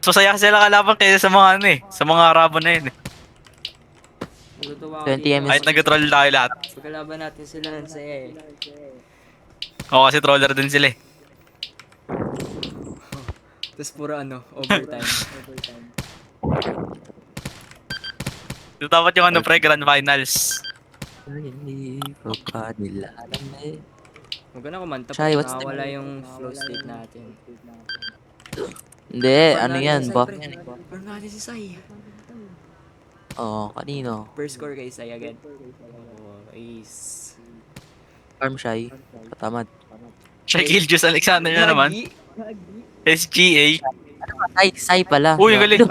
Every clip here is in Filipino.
Masaya sila kalaban kaysa sa mga ano eh. Sa mga Arabo na yun eh. Natutuwa ako 20 dito. ms. Kahit nag-troll tayo lahat. Pagkalaban natin sila ng saya eh. Oo, kasi troller din sila eh. Tapos puro ano, overtime. Ito dapat yung ano pre, Grand Finals. Hindi ko pa nila alam eh. Huwag ka na kumanta Shy, pag what's the- nakawala yung flow state natin. Hindi, Farm ano natin yan, si Sai, buff pre. yan eh. Farm natin si Sai. Oo, kanino? First score kay Sai agad. Oh, ace. Farm shy. Katamad. Shaquille Juice Alexander na naman. Gagi. SGA. Sai pala. Uy, galing.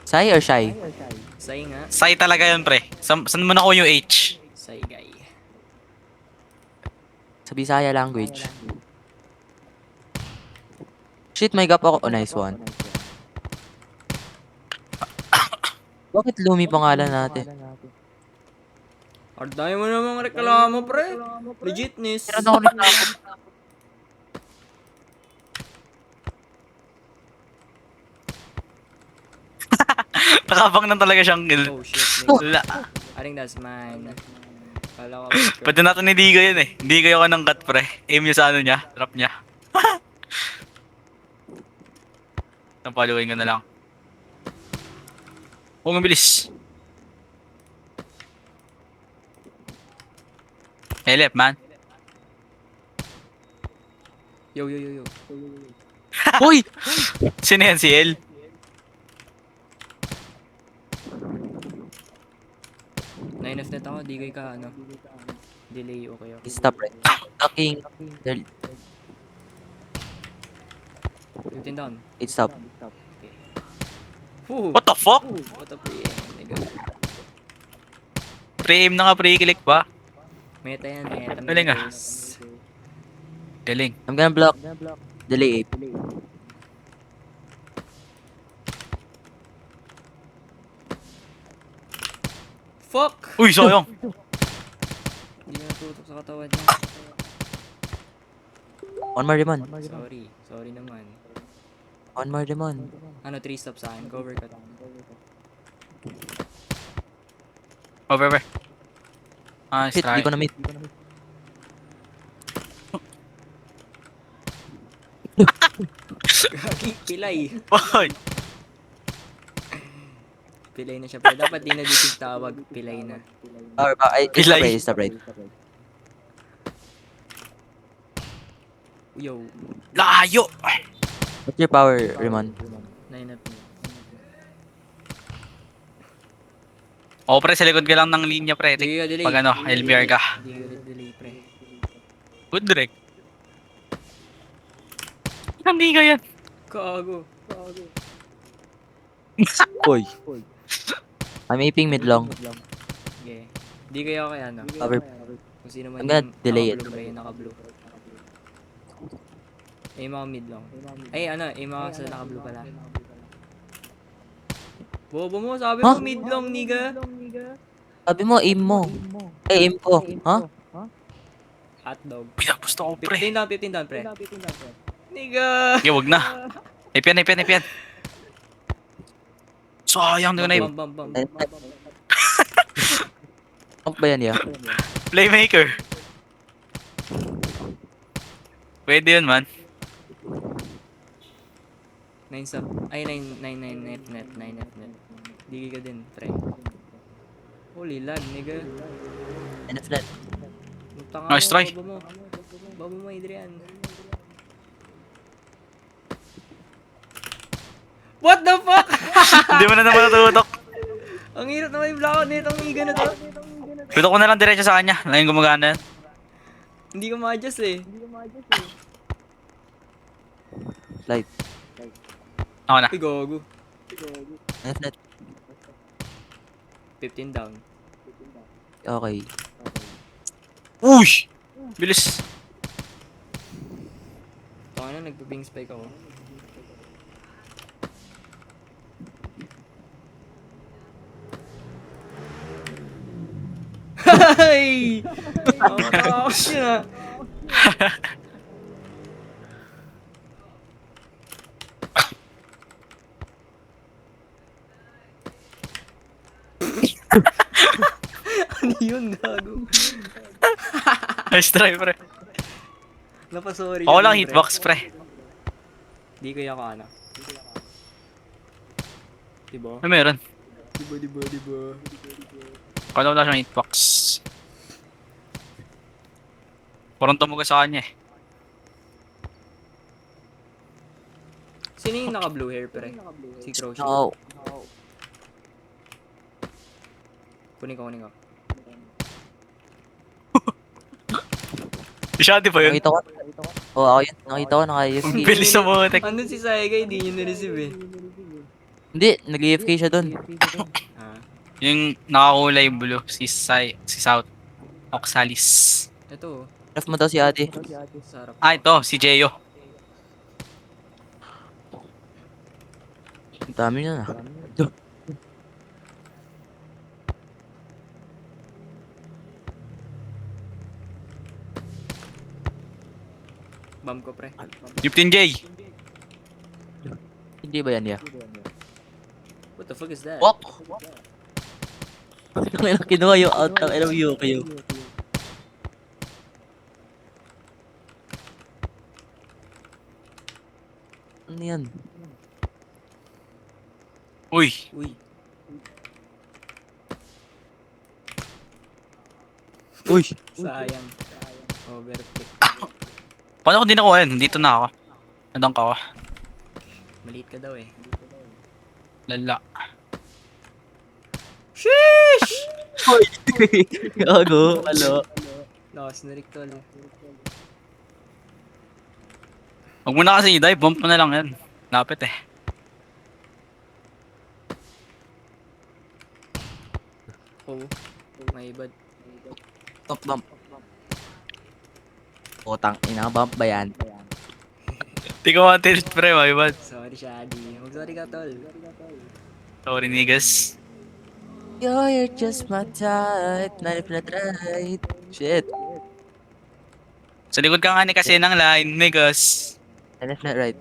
Sai or shy? Sai nga. Sai talaga yun pre. Saan mo nakuha yung H? Sai guy. Sa Bisaya language. Shit, may gap ako. Oh, nice one. Bakit Lumi pangalan natin? Arday mo namang reklamo pre. Legitness. Meron ako reklamo. Nakabang na talaga siyang kill. Oh shit. Nigga. Wala. I think that's mine. Kala ko Pwede natin hindi ko yun eh. Hindi kayo ka ng cut pre. Aim nyo sa ano niya. Trap niya. Napaluin ko na lang. Huwag ang bilis. Helep man. Yo yo yo yo. Uy! Sino yan si El? Nine of net ako, di kayo ka ano. Delay okay ako. Stop right. Fucking. 15 down. It's stop. Whew. What the fuck? What a pre nigga. Pre-aim na nga, pre-click ba? Meta yan, meta. Galing ah. metas. Galing. I'm gonna block. Delay 8. Fuck! Uy, sayang. Hindi na natutok sa katawan niya. One more demon. Sorry. Sorry naman. One more demon. Ano, 3 stop sa akin. Cover ka. Over. Ah, Shit, di strike. ko na meet. Gagi, pilay. Boy. Pilay na siya. Pero dapat di na dito yung tawag. Pilay na. Or, ay, it's stop Pilay. right, it's stop right. Yo. Layo. What's your power, Ramon? 9 up. Oo, pre, sa likod ka lang ng linya, pre. Di ka delay. Pag ano, LBR ka. Di ka delay, pre. Good direct. Hindi ka yan. Kago. Uy. I'm aping mid long. Okay. Di kayo kaya ano. Cover. Kung sino man I'm gonna delay it. naka-blue ba yung naka-blue. Aim ako mid long. Ay ano, aim ako sa naka-blue pala. Bobo mo, sabi Huh? mo mid long, nigga. Sabi mo, aim mo. Ay, aim ko. Ha? Hotdog. Pinapusto ko, pre. 15 down, 15 down, pre. Nigga! Okay, wag na. Ipian. Sayang, di ko na Bam, bam, bam, bam, bam, bam. Pump ba yan, ya? Playmaker. Pwede yun, man. 9 sub. Ay, 9 net. Digi ka din, pre. Holy lag, nigga. NF net. Tanga Nice mo, try. Babo mo, Adrian. What the fuck? Hindi mo na naman natutok. Ang hirap naman yung blackout nitong miga na to. Tutok ko na lang diretso sa kanya. Laging gumagana yan. Hindi ko ma-adjust eh. Slide. Ako na. Uy, gogo. NF net. 15 down. Okay. Uy! Bilis. Taka na, nagpa-ping spike ako. Hey! Ang takas yun ah. Ano yun, gago? Nice try, pre. Napasorry Ako ka lang dun, hitbox, pre. Di kaya ka ano. Diba? Ano meron? Diba? Ako lang wala siyang hitbox. Parang tumuga sa kanya eh. Sino yung naka-blue hair, pre? Si Croshi. No. Kunin ko. Masyado ba yun? Nakita ko. Oo, ako yun. Nakita ko, naka-AFK. Ang bilis sa mga tek. Andun si Saigay, di nyo na-receive eh. Hindi, nag-AFK siya dun. Ah, Yung nakakulay blue, si South Oxalis. ito oh. Ref mo daw si ate. Sarap. Ah, ito, si Jeyo. Ang dami nun ah. Bam ko, pre. 15J. Hindi ba yan niya? What the fuck is that? Wak! Kinuha yung out ng LMU. Ano yan? Uy, Uy. Uy! Sayang. Overclick. paano ko din nakuha yun? Dito na ako. Nandang ka ako. Maliit ka daw eh. Lala. Sheesh! Gago, alo. Lakas na rin tol. Huwag mo na kasi i-dive, bump mo na lang yan. Lapit eh. Oh. May bad. Top bump. Putang ina, bump ba yan? Di ko ma-tilt pre, my bad. Sorry, Shadi. Mag-sorry ka, tol. Sorry niggas. You're just my type. Not right. Shit. Sa likod ka nga ni kasi ng line, niggas. Not right.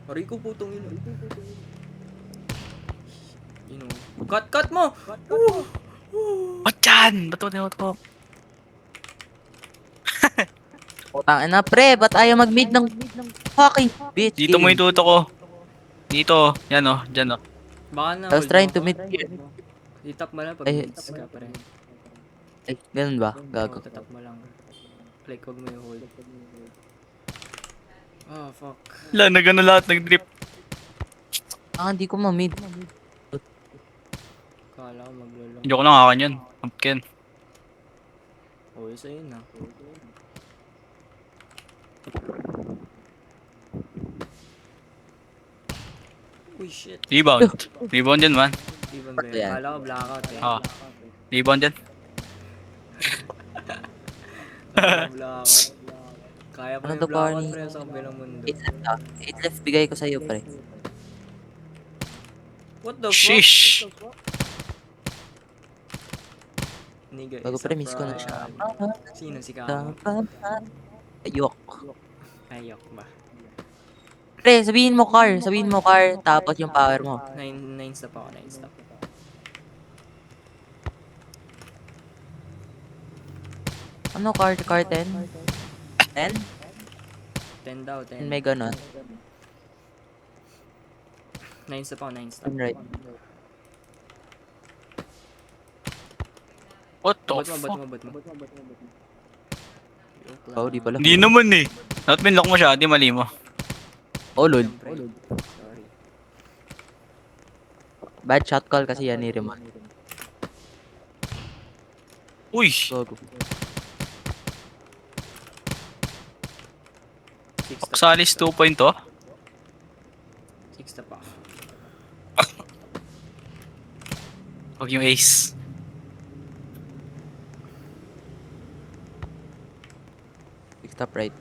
Aray ko, putong ino. You know. Cut mo! Ba't yan? Ba't mo to? Putang ina, pre. Ba't ayaw mag-mid ng fucking bitch Dito mo game? ituto ko. Dito, yan o, dyan o. Baka na I was hold trying mo. to mid here. I-tap mo lang pag Ay. mids ka, pre. Ay, ganun ba? Gago. Tatap mo lang. Like, huwag mo yung hold. Oh, fuck. Wala, nagano lahat, nag-drip. Ah, hindi ko ma-mid. Kala ko maglulong. Hindi ko lang akin yun. Pumpkin. Oh, isa yun ah. Uy, shit. Rebound. Rebound dyan man. Even Ano ba yan? Kala ko blackout eh. Ah. Rebound dyan. Kala ko blackout. Kaya pa Ano yung to, blackout, pare? pre, sa kabilang mundo. 8 left bigay ko sa'yo, pre. What the fuck? Sheesh. Nigga Bago is a pre, miss ko na siya. fraud. Sino si Kama? Ayok. Ayok ba? Pre, sabihin mo car. Sabihin mo car. Tapos yung power mo. 9 stop ako, 9 stop. Ano car? Car 10? 10? 10 daw, 10. May ganon. 9 stop ako, 9 stop. Right. What the Ba't fuck? mo? Joke lang. Oh, di pala. Hindi naman eh. Not minlock mo siya, di mali mo. Oh, lol. Siyempre. Sorry. Bad shot call kasi yan ni Rimon. Uy! Gogo. 6 stop. Oxalis 2.0. 6 stop ako. Huwag yung ace. Stop right.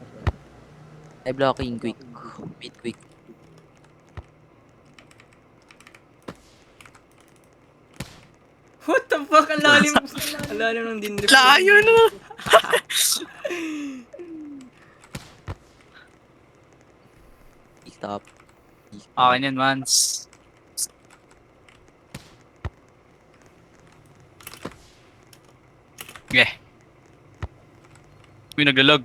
I blocking quick. Beat quick. What the fuck? Ang lalim. Ang lalim ng dinrip. Layo na! Stop. Akin yan, mans. Okay. Uy, naglalag.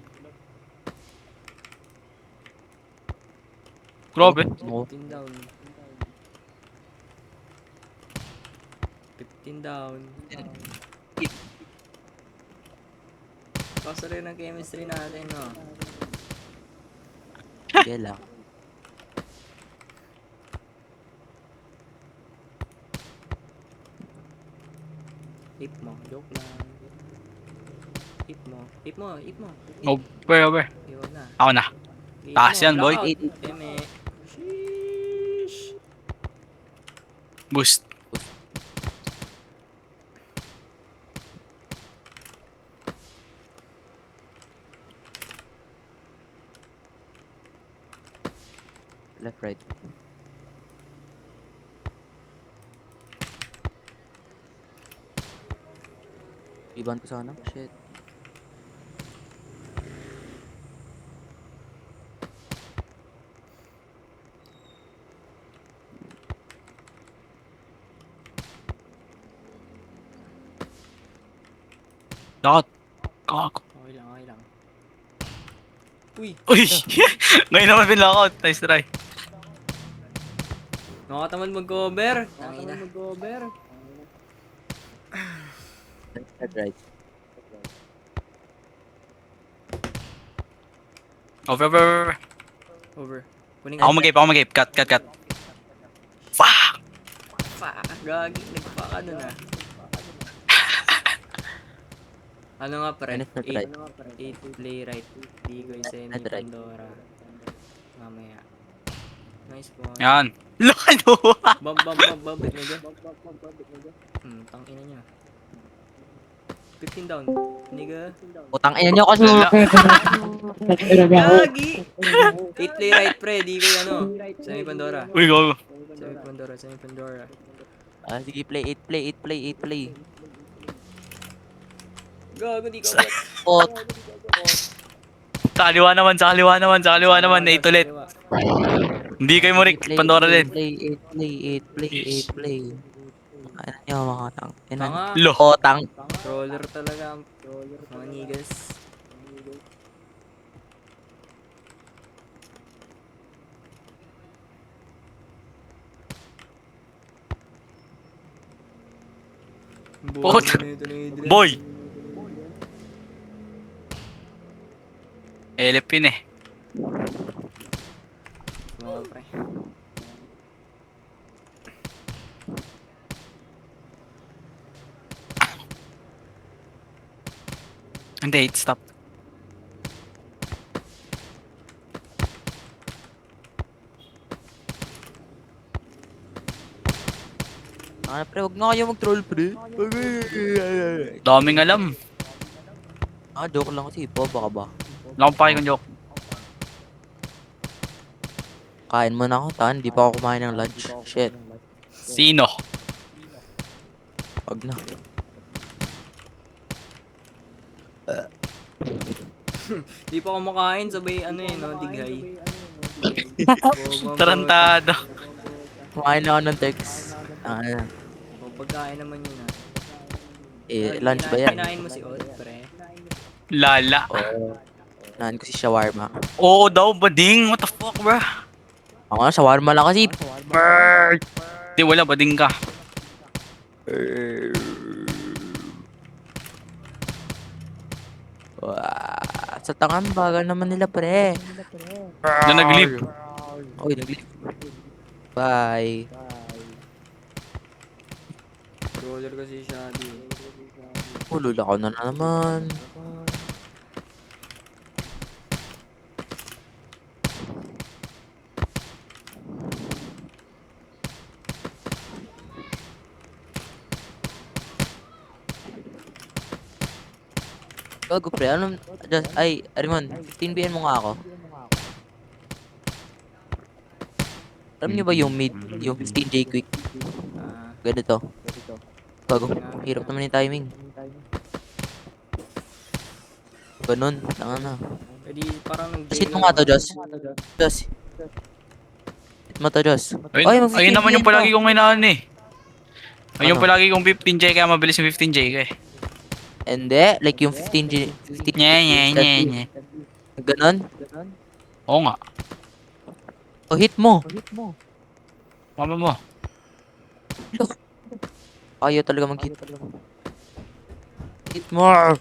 Grabe. Oh. 15 down. 15 down. Kaso rin ang chemistry natin, no? Sige lang. Hip mo. Joke lang. Hip mo. Hip mo. Hip mo. Over. Iwan na. Ako na. Hip Taas mo. yan, boy. Blackout. Eme. Sheesh. Boost. Left, right. Rebound ko sana. Shit. Lakot. Kako. Okay lang, okay lang. Uy! Uy! Ngayon naman pinlockout. Nice try. Nakakatamad mag-cover. Tangina. Mag-cover. Left, right. Over. Over. Kunin Ako mag-gape. Cut. Fuck! Fuck. Gagi. Nagpaka dun ah. Ano nga pre? Left, right. 8 play right. Digoy, Semi, Left, right. Pandora. Mamaya. Nice point. Yan. Lalo! Bump. Nigga. Tangina niya. 15 down. Nigga. Utang ina nyo kasi. Gagi! 8 play right pre. Digoy ano. Semi, Pandora. Uy, go. Semi, Pandora. Ah, sige, play. 8 play. Gago, di ka abot. Pot. Sa kaliwa naman. 8 ulit. Kaliwa. Hindi kayo mo, Rick. Pandora din. Play. Ano nyo mga tang. Tanga. Lo. Potang. Roller talaga. Mga niggas. Pot. Boy! Elep yun eh. Mga pre. Hindi, stop. Ah, pre, wag na kayo mag-troll, pre. Daming alam. Ah, joke lang kasi. Baka ba? Wala akong pake kong joke. Kain mo na ako, tan. Di pa ako kumain ng lunch. Shit. Sino? Wag na. Di pa kumakain, sabay ano eh, no? Dighay. Tarantado. Kumain na ako ng text. Ah, O, pagkain naman yun ah. lunch ba yan? Kinain mo si Od, pre. Lala. Oo. Nahan ko si shawarma. Oo daw, bading. What the fuck, bro? Ako nga, shawarma lang kasi. Bird! Di, wala, bading ka. Wah, sa tangan bagal naman nila, pre. Doon nag-leap. Oy, nag-leave. Bye. Roller kasi siya, di. Ulula ko na naman. Gago pre, anong, ay, Arimon, 15BN mo nga ako. Alam niyo ba yung mid, yung 15J quick? Ah, Ganito. Gago, hirap naman yung timing. Ganun, tanga na. edi parang nag Sit mo nga to, Joss. Joss. Sit mo to, Joss. Ayun, mag-15 ayun naman yung ka. palagi kong inaan eh. Ayun yung Ano? palagi kong 15J kaya mabilis yung 15J ka eh. Hindi, like yung 15 Nye, nye, nye, SW. nye. Ganon. Oo nga. O hit mo. Mama mo. Ayaw talaga mag-hit. Hit more.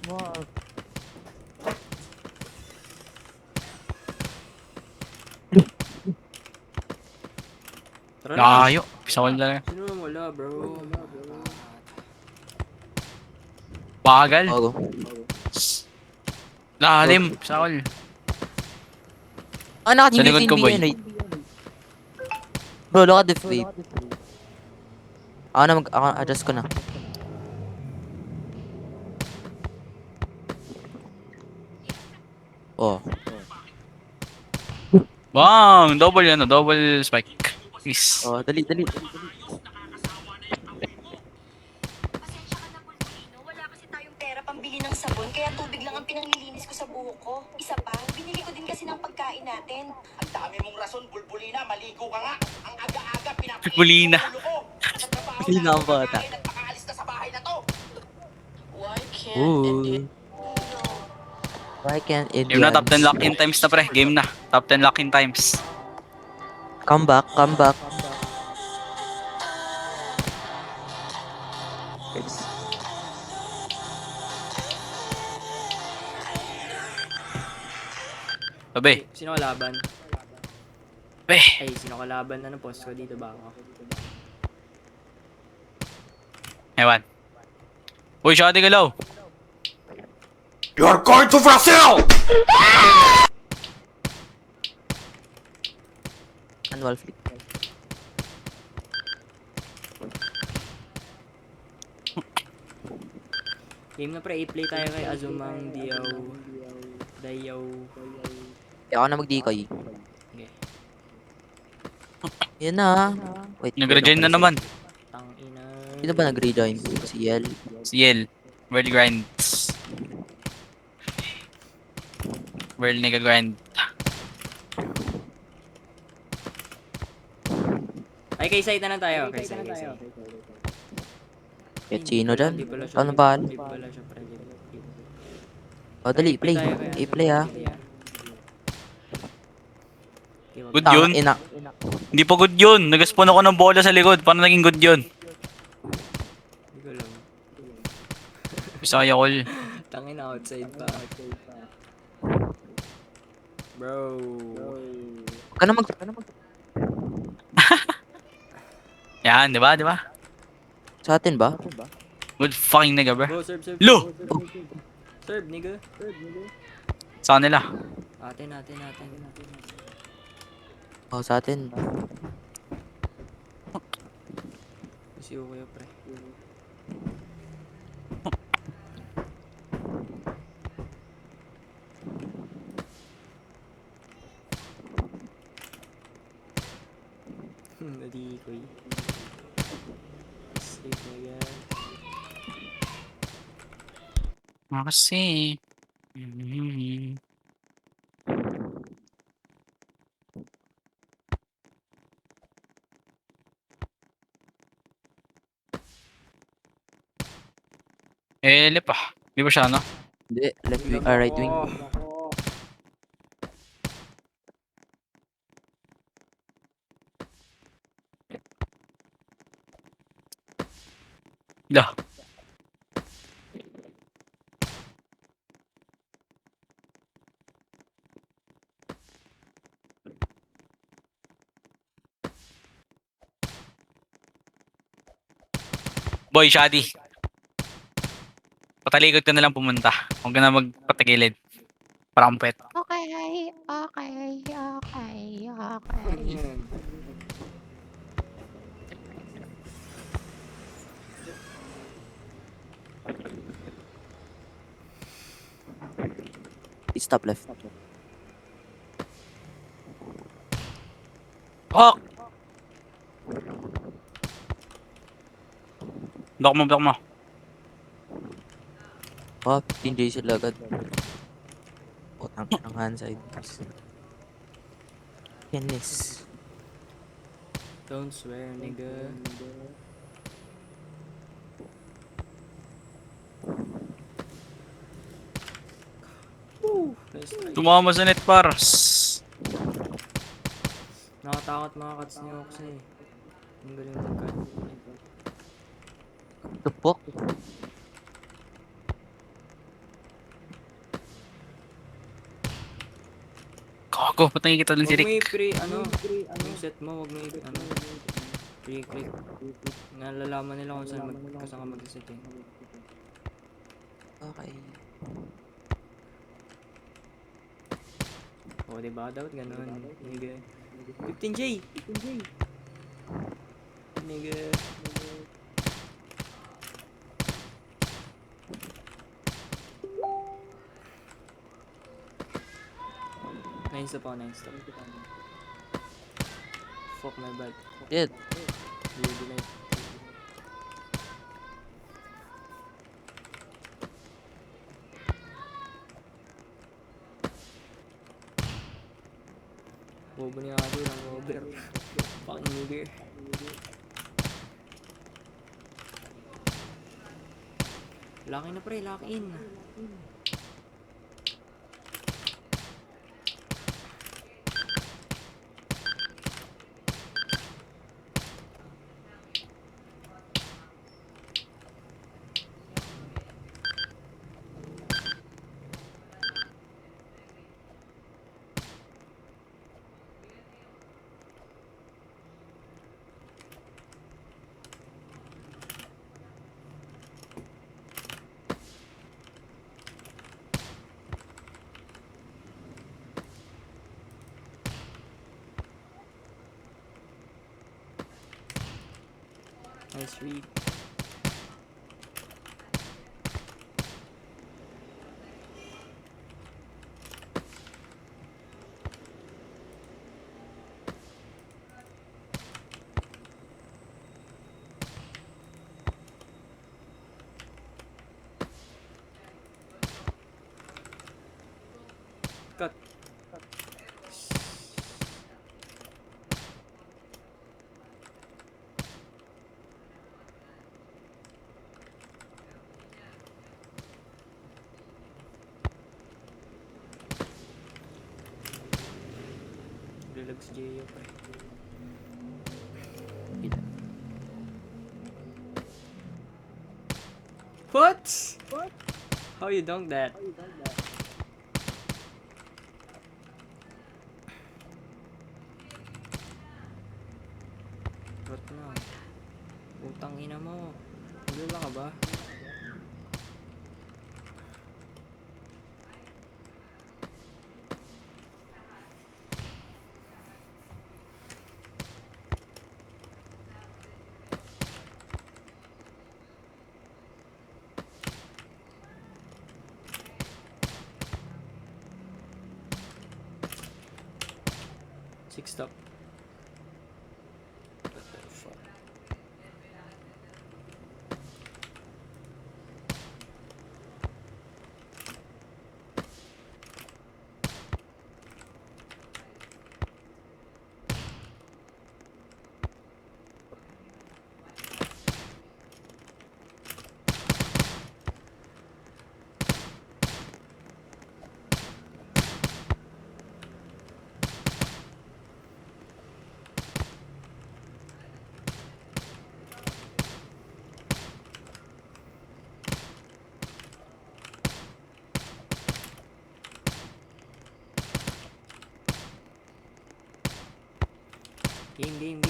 Tara na. Layo. Pisa ko lang. Sino naman wala, bro? Bagal. Bago. Lalim. Saul. Ah, Sa likod ko, boy. naka-15 Bro, look at the flip. Ako adjust ko na. Oh. Bang! Double yan, double spike. Peace. Oh, dali. Pasensya ka na, Bulbulino. Wala kasi tayong pera pambili ng sabon, kaya tubig lang ang pinanglilinis ko sa buhok ko. Isa pa, binili ko din kasi ng pagkain natin. Ang dami mong rason, Bulbulina. Maligo ka nga. Ang aga-aga, Bulbulina. pinapalit mo ulo ko. Sa trabaho Bulbulina na ang bata. kumakain at makaalis na sa bahay na to. Why can't Ooh. Why can't Game na, top 10 Indians? lock in times na, pre. Game na. Top 10 lock in times. Come back. Sabi. Sino kalaban? Be. Ay, sino kalaban? Ano post ko dito ba ako? Ewan. Uy, shawty galaw. You're going to Brazil! Annual flip. Game na pre, i-play tayo kay Azumang Dayaw. Ako na mag-decoy. Okay. Yan na. Wait. Nag-rejoin na naman. Tangina. Sino ba nag-rejoin? Si Yel. Si Yel. World grinds. World nigga grind. Ay, kay side na lang tayo. Kay side. Kahit sino dyan. Hindi pala siya. Ano ba? Hindi pala siya pre. O, dali. Play. Tayo kaya. I-play ha. Good yun. Ina. Hindi pa good yun. Nag-spawn ako ng bola sa likod. Paano naging good yun? Hindi ko alam. Bisaya call. Tangina, outside pa. Bro. Huwag ka na mag... Yan, di ba? Di ba? Sa atin ba? Good fucking nigga, bro. Bro, serve. Lo! Serve, nigga. Sa kanila. Atin. O, sa atin. Si Ukuya, pre. Nadikoy. Safe na yan. Kasi. Mhm. Lip ah. Di ba siya, no? Hindi. Left wing. Right wing. Dah. Boy, Shadi. Patalikod ka na lang pumunta. Huwag ka na magpatigilid. Parang pet. Okay. Yan. Stop left. Oh! Block mo. Oh, 15 J sila agad. Putang ng handside. Penis. Don't swear, nigga. Tumama sa net par. Nakatakot mga cuts ni Oxy. Ang galing mag-cut. Tupok. Gago, ba't nakikita lang si Huwag mo Rick? i-pre, yung set mo, huwag mo pre-click. Nalalaman nila kung saan ka mag-set eh. Okay. O, diba? Dapat ganun. Nigga. 15J! Nigga. Nine stop ako, 9 stop. Fuck my bad. Good. Delete. Bobo niya ako lang over. Fucking nigger. Lock in na pre, lock in. Nice read. Cut. Relax J.O. pre. What? How you dunk that? What na? Utang ina mo. Wala ka ba? Six stop. What the fuck? Game.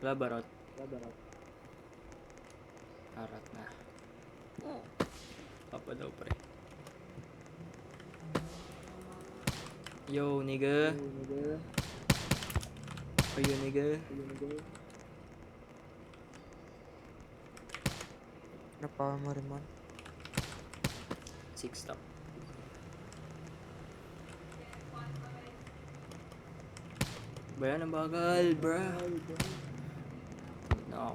Labarot. Arat na. Papa daw pre. Yo, nigga. Are you nigga? Napawa mo rin man. Six stop. Bayan ang bagal, bruh. No.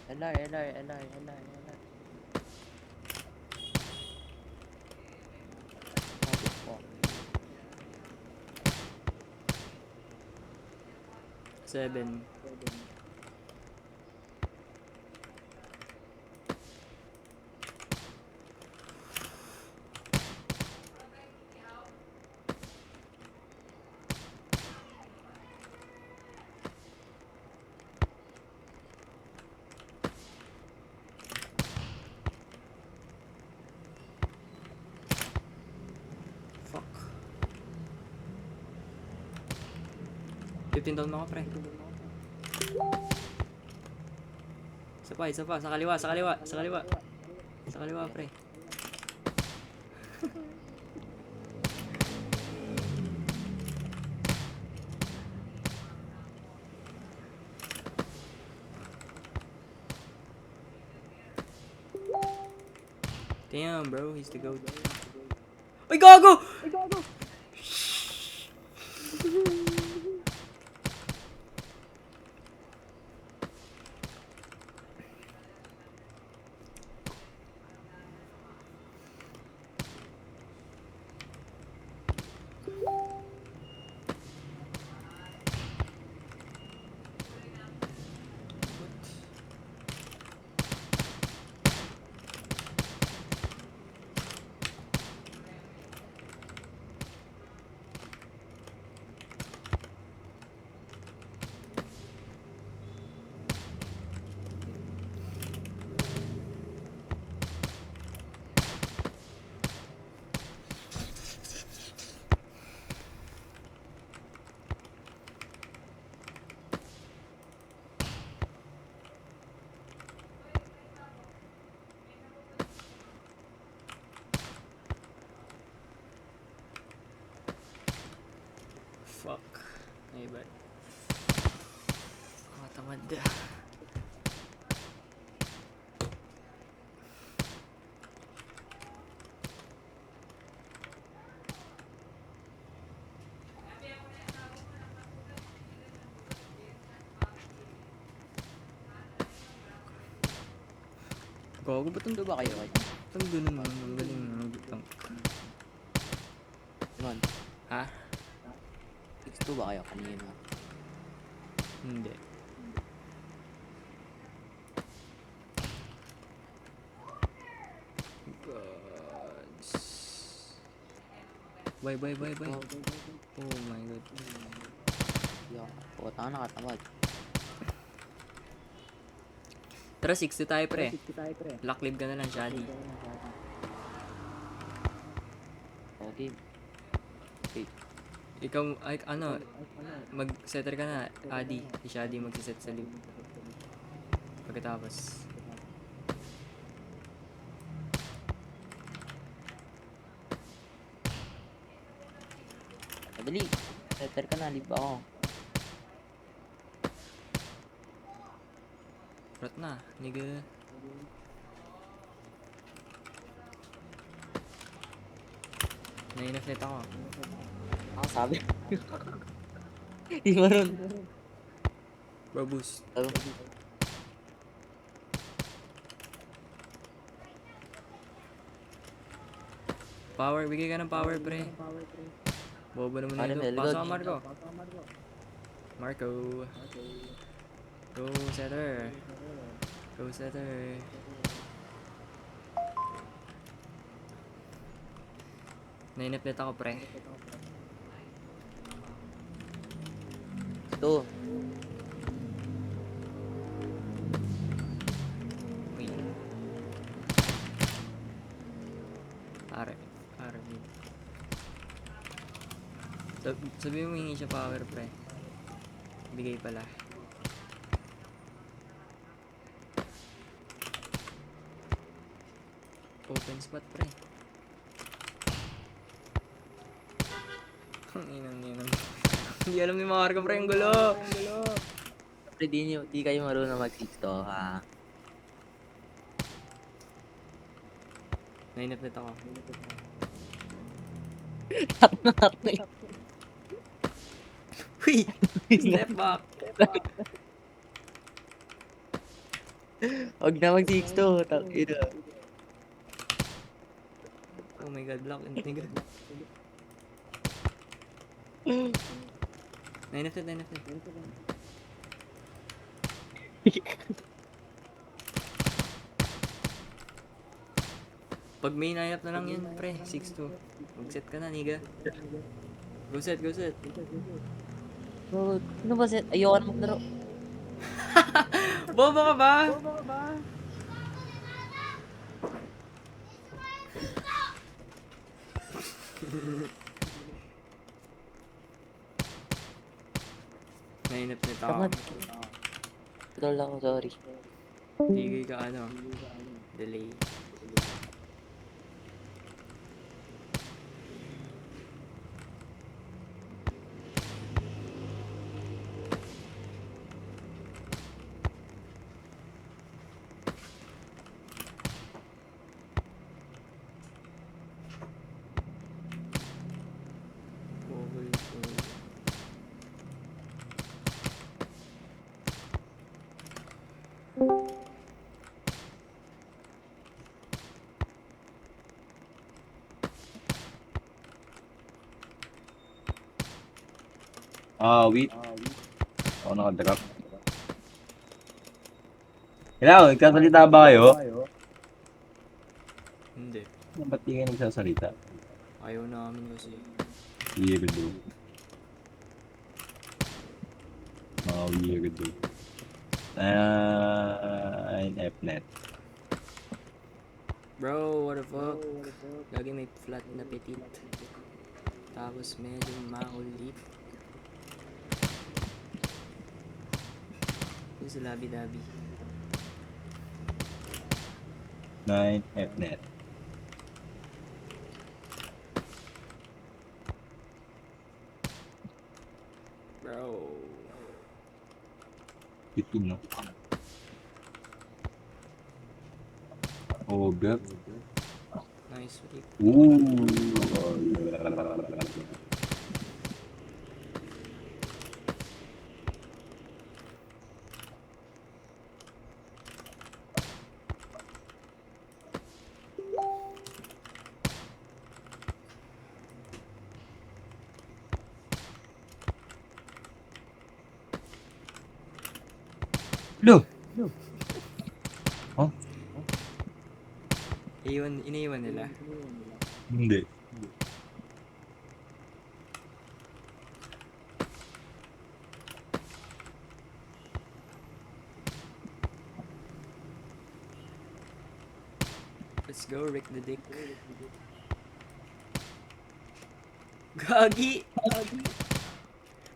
LR. Oh, 7. Fuck. 15 down mo ako, pre. Isa pa. Sa kaliwa, pre. Damn, bro. He's the GOAT. Ay, gago! Fuck. Ay, ba? Katamad. Gago, ba't ang Ito ba kayo? ang ganun mo? Ang galing mo. Tank. Iman, Ha? 6-2 ba kayo kanina? Hindi. Gods. Bye. Oh my god. Yo, puta ka nakatamad. Tara, 60 tayo, pre. Lock live ka na lang, Shadi. Okay. Ikaw, ay, ano, mag-setter ka na, Adi. Si Shadi magsiset sa live. Pagkatapos. Madali. Setter ka na, live ako. Rot na, nigga. Nainaflet ako. Ako sabi. Di maroon. Bro, boost. Power, bigay ka ng power, pre. Bobo naman Pare, nito. very Pasok good. ka, Marco. Marco. Go, setter. Go, setter. Nainaplet ako, pre. Ito. Uy. Mid. Sabi mo hingi siya power, pre. Bigay pala. Open spot, pre. Ang inang. Hindi alam ni Marco, pre. Ang gulo. Pre, di kayo marunong mag-6 ha. Nainaplet ako. Uy! Step back. Huwag na mag-6 to. Tangina. Oh my god, lock and nigga. 9 of it, 9 of it. Pag may 9 up na lang yun, pre. 6-2. Mag-set ka na, nigga. Go set, go set. Bro, ano ba set? Ayoko na maglaro. Bobo ka ba? Nine up na Tamad. tao. Troll ako, sorry. Digay ka ano. Delay. Bobble ko. Wait. Ako nakadrop. Hello, nagkasalita ba kayo? Hindi. Ba't di kayo nagsasalita? Ayaw namin kasi. Weirdo. Mga weirdo. Fnet. Bro, what the fuck? Lagi may flat na petit. Tapos medyo makulit. Yung sa labi-dabi. 9 Fnet. Bro. 15 no? Over. Nice whip. Ooh. Lo. Oh, Iniwan nila. hindi. Let's go, Rick the Dick. Gagi!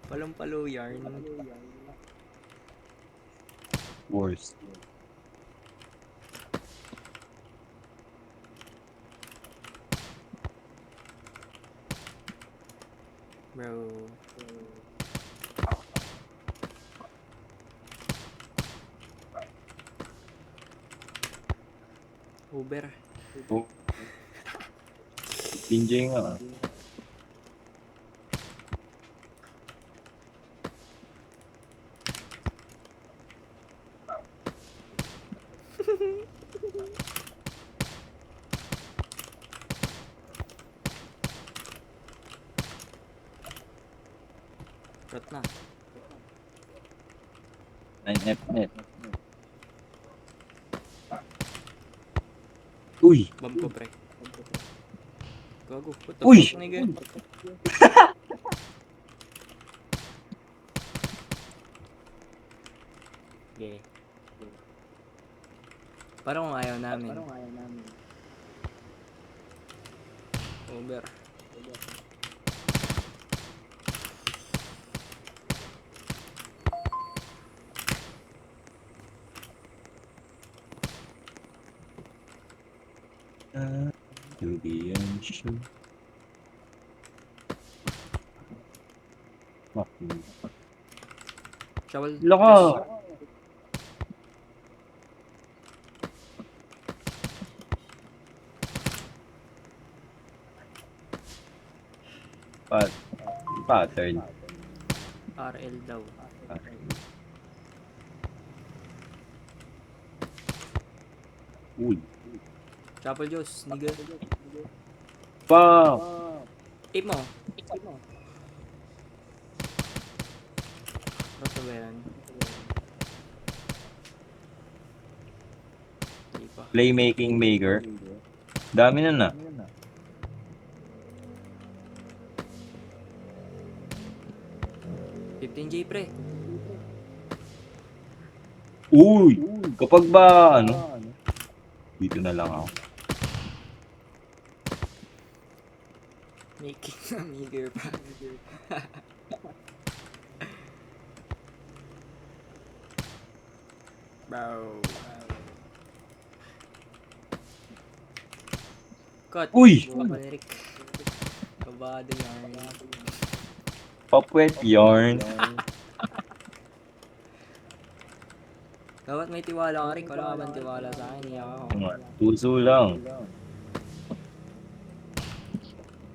Palong-palo yarn. Worst. Bro. Uber. Oh. Pinjay nga. Rot na. 9 Fnet. Uy! Bomb ko, pre. Gago. What the Uy! fuck, nigga? Okay. Parang kung ayaw namin. Uber. To the ocean. Fucking. Shovel. Loko! Pattern. RL daw. Uy. Chapel Juice, nigga. Pa! Ape mo. Ano ba yan? Hindi pa. Playmaking maker. Dami na. 15J pre. Uy! Kapag ba, dito na lang ako. Making a meager pa. Bro. Cut. Uy! Bumalik. Kabado yan. Popwet yarn. Dapat may tiwala ka rin. Wala ka bang tiwala sa akin? Iyak ako. Puso lang.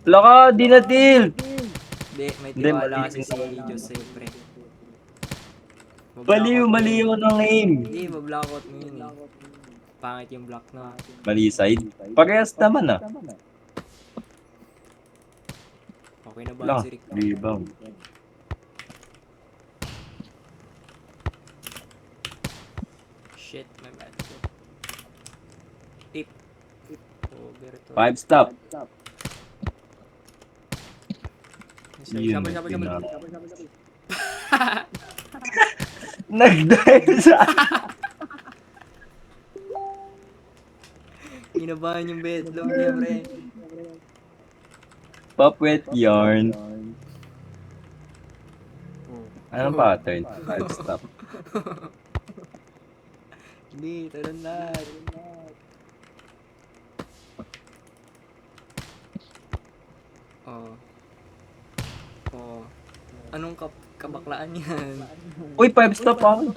Laka, di na til! Hindi, may Hindi, tiwala mali kasi si Jose pre. Mali yun ang aim. Hindi, mablockout mo yun eh. Pangit yung block na. Mali side. Parehas naman Okay na ba Wala, si Rick? rebound. Shit, my bad. Tip. Over to. 5 stop. Yun, Sabay. Nag-dive sa... Ginabahan yung bedlock niya, pre. Popwet yarn. Oh. Anong pattern? 5 stop. Hindi, talon na. Oh. Oh. Anong kabaklaan yan? Uy, 5 stop ako.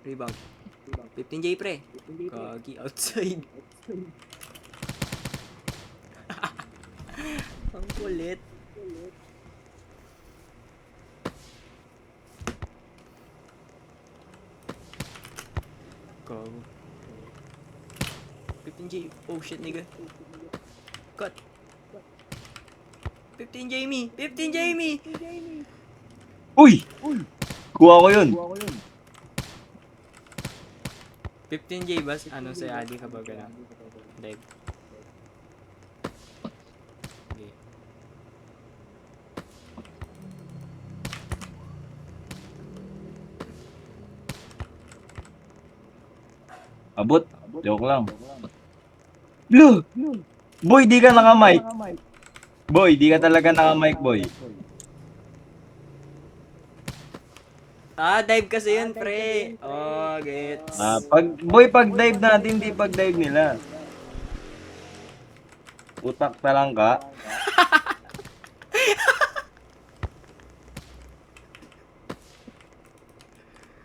Rebound. 15J pre. Kagi outside. Ang kulit. Go. 15J. Oh shit, nigga. Cut. 15 Jamie. 15 Jamie. Uy! Kuha ko yun. 15J bas ano sa Adi kapag na dive. Okay. Abot. Joke lang. Lo! Boy, di ka naka-mic. Boy, di ka talaga naka-mic, boy. Ah, dive kasi yun, pre. Oh, gets. Pag dive natin, di pag dive nila. Utak talang ka.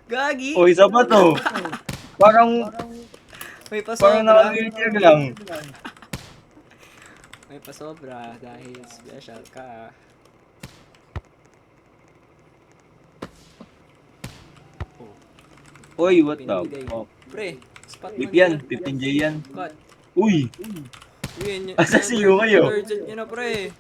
Gagi. O, isa pa to. Parang May pasobra. naka-wheelchair lang. May pasobra dahil special ka. Uy, what the Pinigay. fuck? Pre, spot Flip man yan, dyan. 15J yan. Cut. Uy! Yun, Asa si Yu kayo? Urgent yun na, pre.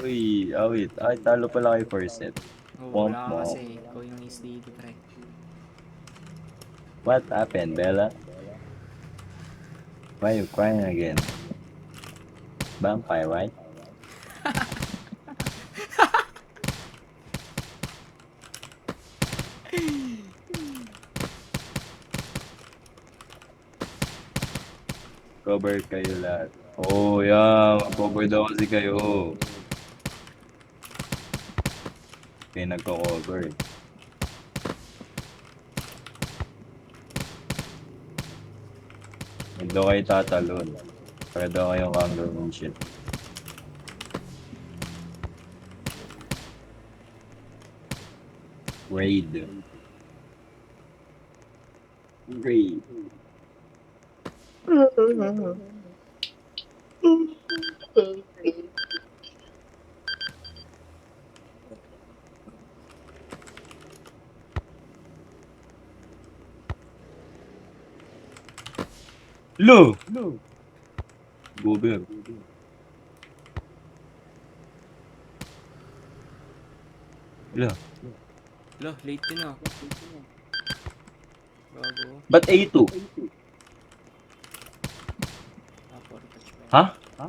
Uy, awit. Ay, talo pala kayo first set. Oh, wala Womp ka kasi. Ikaw yung SDD, pre. What happened, Bella? Why you crying again? Vampire, right? Cover kayo lahat. Oh, yeah. Cover daw kasi kayo. Kayo nagko-cover. Hindi daw kayo tatalon. Para daw kayong kangaroo shit. Raid. Raid. Lo! Gober. Lo. Lo, late din ah. Gago. Ba't A2? Ah, 4 touch pa yun. Ha?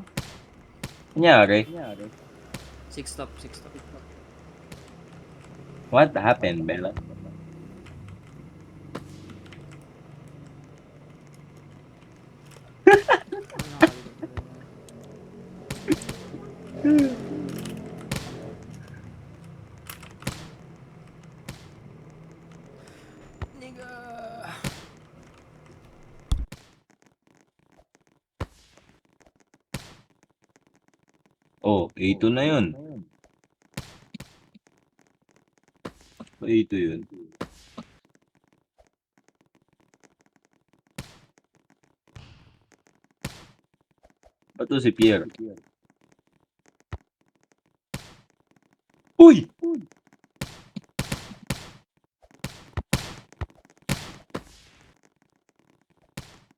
Kunyari? 6 stop, 6 stop. What happened, Bella? Nigga. Oh, A2 na yun. A2 yun. Ba't to si Pierre? Uy!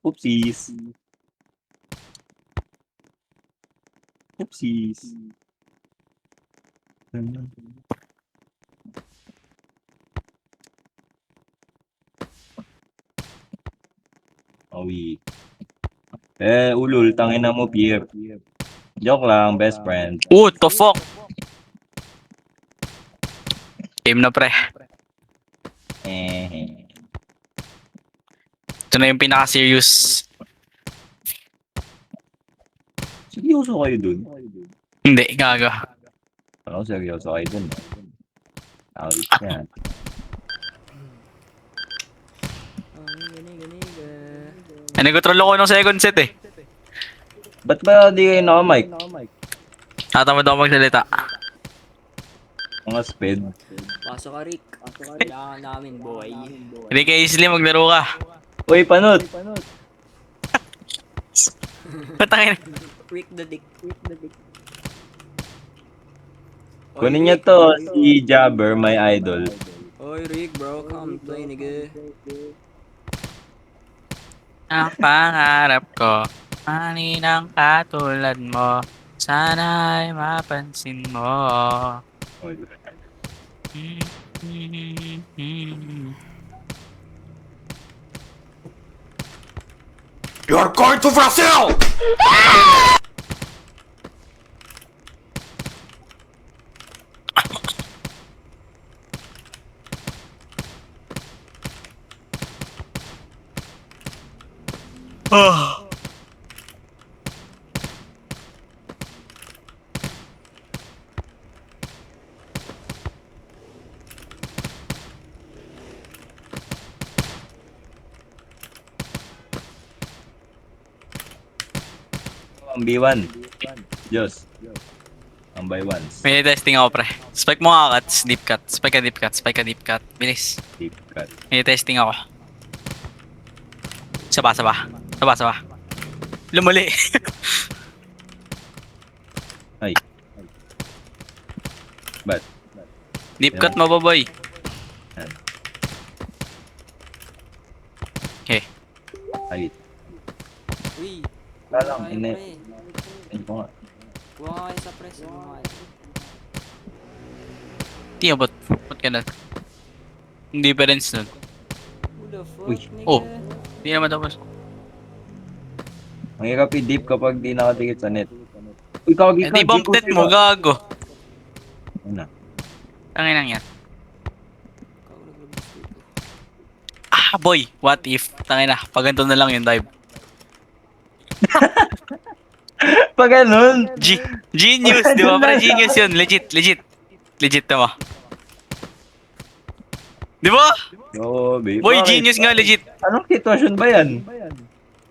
Oopsies. Oopsies. Awi. Ulul, tangina mo, Pierre. Joke lang, best friend. What the fuck? Game na pre. Eh. Ito na yung pinaka-serious. Seryoso kayo dun? Hindi, gago. Ako seryoso kayo dun. Awit yan. Niga. Nag-control ako ng second set eh. Ba't ba di kayo naka-mic? Tatamad ako magsalita. Mga sped. Pasok ka, Rick. Kailangan namin, boy. Hindi kay Isli, maglaro ka. Uy, panot! Patangin. Rick the dick. Kunin niyo to, si Jabber, my idol. Oy, Rick, bro. Come play, nigga. Ang pangarap ko, maninang katulad mo. Sana'y mapansin mo. You're going to Brazil! Oh. Ang B1. Diyos. Ang by ones. May testing ako pre. Spike mo nga cuts, deep cut. Spike ka deep cut, spike ka deep cut. Bilis. Deep cut. May testing ako. Saba. Lumali. Ay. Ba't? Deep cut mo ba boy? Okay. Ay. Uy. Kalang, Kuha kayo, ine. pre. Ay ko nga. Kuha nga kayo sa press. Kuha nga kayo. Tiyo, ba't ka na? Yung difference nun. Who the fuck, Uy. nigga? Oh. Hindi naman tapos. Ang hirap i-deep kapag di nakadikit sa net. Uy, kawagi Eh ka. di bump net mo, gago. Ano? Tangin lang yan. Ikaw naglabas dito. Ah, boy. What if? Tangin na. Pag ganito na lang yung dive. Pag ganun. Genius, di ba? Parang genius yun. Legit. Legit na mo. Di ba? Oo, babe. Boy, Bakit? genius nga, legit. Anong sitwasyon ba yan?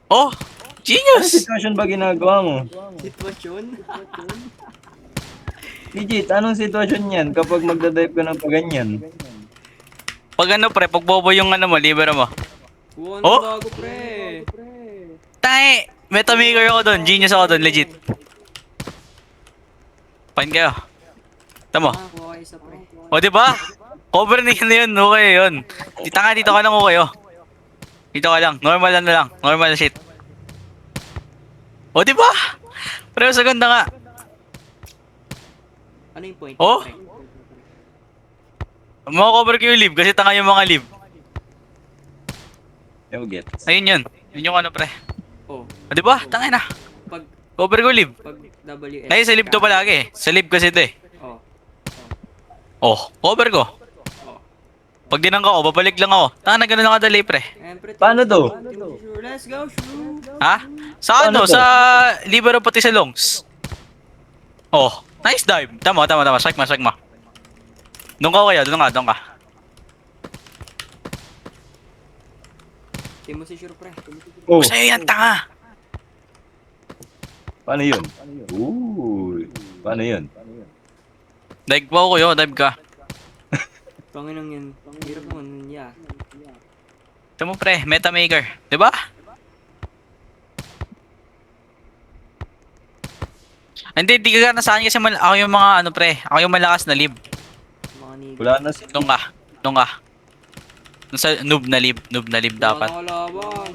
Oh, Anong genius. sitwasyon ba ginagawa mo? Sitwasyon? Legit, anong sitwasyon yan kapag magdadive ka ng paganyan? Pag ano pre, pag bobo yung ano mo, libera mo. Kuha Oh? na bago, pre. Tae! Metamaker ako doon, genius ako doon, legit. Fine kayo. Tamo. Ah, kuha kayo sa pre. O di ba? Cover na yun, okay yun. Dito ka lang okay oh. Dito ka lang, normal na lang, normal na shit. O, di ba? Pero sa ganda nga. Ano yung point? Oh? Pre? Makakover ko yung live kasi tanga yung mga live. Yung get. Ayun yun. Yun yung ano, pre. Oh, O, di ba? Tanga na. pag Cover ko live. WS. Ay, sa live to palagi eh. Sa live kasi ito eh. Oh. Oh, cover ko. Pag dinang ko, babalik lang ako. Tanga na ganun lang kadali, pre. Siyempre, Paano to? Sure, let's go, shoot. Ha? Sa ano? Paano to? Sa libero pati sa longs. Oh, nice dive. Tama. Strike mo. Doon ka kaya, doon ka. Team mo si Sure, pre. Oh, Sa'yo yan, tanga. paano yun? Uy. Paano yun? Dive pa ako yun, dive ka. Panginang yan. Hirap mo, yeah. Ito mo, pre, meta maker. Diba? Hindi, di ka nasaan kasi ako yung mga ano, pre. Ako yung malakas na lib. Mga nigga. Wala na si... Doon ka. Doon sa noob na lib dapat. Laban.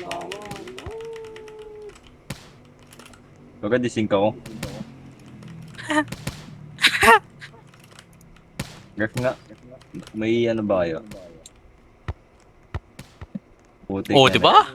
Baga dising ka ko. Ref nga. May ano ba kayo? Putik Oh, yan diba? eh.